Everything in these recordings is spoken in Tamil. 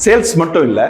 சேல்ஸ் மட்டும் இல்ல,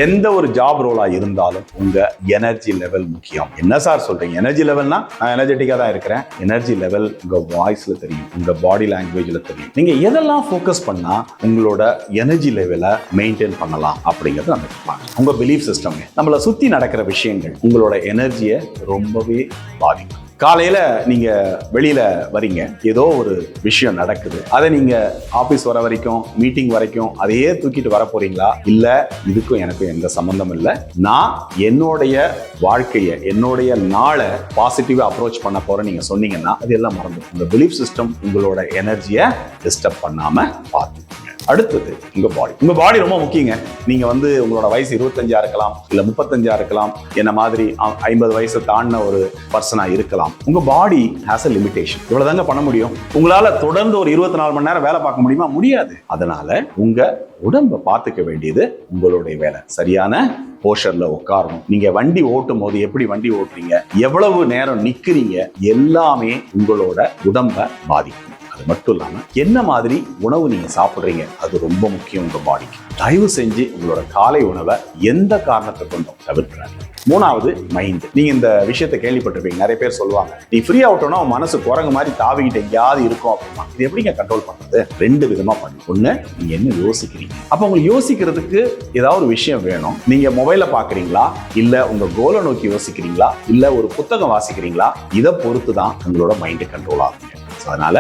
எந்த ஒரு ஜாப் ரோலா இருந்தாலும் உங்க எனர்ஜி லெவல் முக்கியம். என்ன சார் சொல்றீங்க? எனர்ஜி லெவல்னா நான் எனர்ஜெட்டிக்கா தான் இருக்கிறேன். எனர்ஜி லெவல் உங்க வாய்ஸ்ல தெரியும், உங்க பாடி லாங்குவேஜ்ல தெரியும். நீங்க எதெல்லாம் ஃபோக்கஸ் பண்ணா உங்களோட எனர்ஜி லெவலை மெயின்டைன் பண்ணலாம் அப்படிங்கிறது நம்ம பார்க்கலாம். உங்க பிலீஃப் சிஸ்டம், நம்மளை சுத்தி நடக்கிற விஷயங்கள் உங்களோட எனர்ஜியை ரொம்பவே பாதிக்கும். காலையில நீங்க வெளியில வரீங்க, ஏதோ ஒரு விஷயம் நடக்குது, அதை நீங்க ஆபீஸ் வர வரைக்கும், மீட்டிங் வரைக்கும் அதையே தூக்கிட்டு வர போறீங்களா? இல்ல இதுக்கும் எனக்கும் எந்த சம்பந்தம் இல்லை, நான் என்னுடைய வாழ்க்கையை, என்னுடைய நாளை பாசிட்டிவா அப்ரோச் பண்ண போறேன் நீங்க சொன்னீங்கன்னா அது எல்லாம் மறந்துடும். உங்க பிலீஃப் சிஸ்டம் உங்களோட எனர்ஜியை டிஸ்டர்ப் பண்ணாம பார்த்துக்கோங்க. அடுத்தது உங்க பாடி. உங்க பாடி ரொம்ப முக்கியங்க. நீங்க உங்களோட வயசு 25 இருக்கலாம், இல்ல 35 இருக்கலாம், என்ன மாதிரி 50 வயசை தாண்டின ஒரு பர்சனா இருக்கலாம். உங்க பாடி ஹாஸ் அ லிமிடேஷன். இவ்வளவுதாங்க பண்ண முடியும். உங்களால தொடர்ந்து ஒரு 24 மணி நேரம் வேலை பார்க்க முடியுமா? முடியாது. அதனால உங்க உடம்பை பார்த்துக்க வேண்டியது உங்களுடைய வேலை. சரியான போஷர்ல உட்காரணும். நீங்க வண்டி ஓட்டும் போது எப்படி வண்டி ஓட்டுறீங்க, எவ்வளவு நேரம் நிக்கிறீங்க, எல்லாமே உங்களோட உடம்பை பாதிக்கும். அது மட்டும் இல்லாம என்ன மாதிரி உணவு நீங்க சாப்பிடுறீங்க, அது ரொம்ப முக்கியம் உங்க பாடிக்கு. தயவு செஞ்சு உங்களோட காலை உணவை எந்த காரணத்தை கொண்டும் தவிர்க்கிறாங்க. மூணாவது மைண்ட். நீங்க இந்த விஷயத்தை கேள்விப்பட்டிருப்பீங்க. நிறைய பேர் சொல்லுவாங்க, நீ ஃப்ரீ ஆகட்டோம்னா மனசு குரங்கு மாதிரி தாவிக்கிட்டு எங்கேயாவது இருக்கும் அப்படின்னா. இது எப்படிங்க கண்ட்ரோல் பண்றது? 2 விதமா பண்ணுங்க. ஒண்ணு, நீங்க என்ன யோசிக்கிறீங்க. அப்ப உங்களுக்கு யோசிக்கிறதுக்கு ஏதாவது ஒரு விஷயம் வேணும். நீங்க மொபைல பாக்குறீங்களா, இல்ல உங்க கோலை நோக்கி யோசிக்கிறீங்களா, இல்ல ஒரு புத்தகம் வாசிக்கிறீங்களா, இதை பொறுத்து தான் உங்களோட மைண்ட் கண்ட்ரோல் ஆகுங்க. அதனால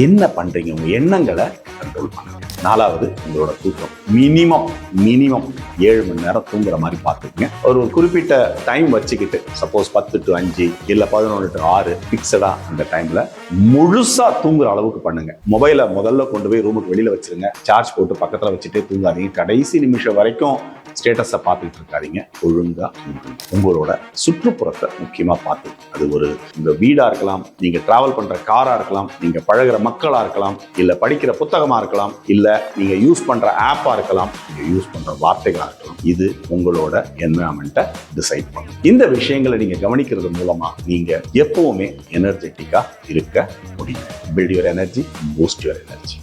என்ன பண்றீங்க, உங்க எண்ணங்களை கண்ட்ரோல் பண்ணுங்க. 4வது, உங்களோட தூக்கம். மினிமம் 7 மணி நேரம் தூங்குற மாதிரி பார்த்துக்குங்க. ஒரு குறிப்பிட்ட டைம் வச்சுக்கிட்டு, சப்போஸ் 10 to 5 இல்ல 11 to 6 பிக்சடா அந்த டைம்ல முழுசா தூங்குற அளவுக்கு பண்ணுங்க. மொபைலை முதல்ல கொண்டு போய் ரூமுக்கு வெளியில வச்சிருங்க. சார்ஜ் போட்டு பக்கத்துல வச்சுட்டே தூங்காதீங்க. கடைசி நிமிஷம் வரைக்கும் ஸ்டேட்டஸை பார்த்துட்டு இருக்காதீங்க. ஒழுங்கா உங்களோட சுற்றுப்புறத்தை முக்கியமா பார்த்து, அது உங்க வீடா இருக்கலாம், நீங்க டிராவல் பண்ற காரா இருக்கலாம், நீங்க பழகுற மக்களா இருக்கலாம், இல்ல படிக்கிற புத்தகமா இருக்கலாம், இல்ல நீங்க யூஸ் பண்ற ஆப்பா இருக்கலாம், நீங்க யூஸ் பண்ற வார்த்தைகளா இருக்கலாம். இது உங்களோட என்விரான்மெண்ட்டை டிசைட் பண்ணும். இந்த விஷயங்களை நீங்க கவனிக்கிறது மூலமா நீங்க எப்பவுமே எனர்ஜெட்டிக்கா இருக்க முடியும். Build your energy, boost your energy.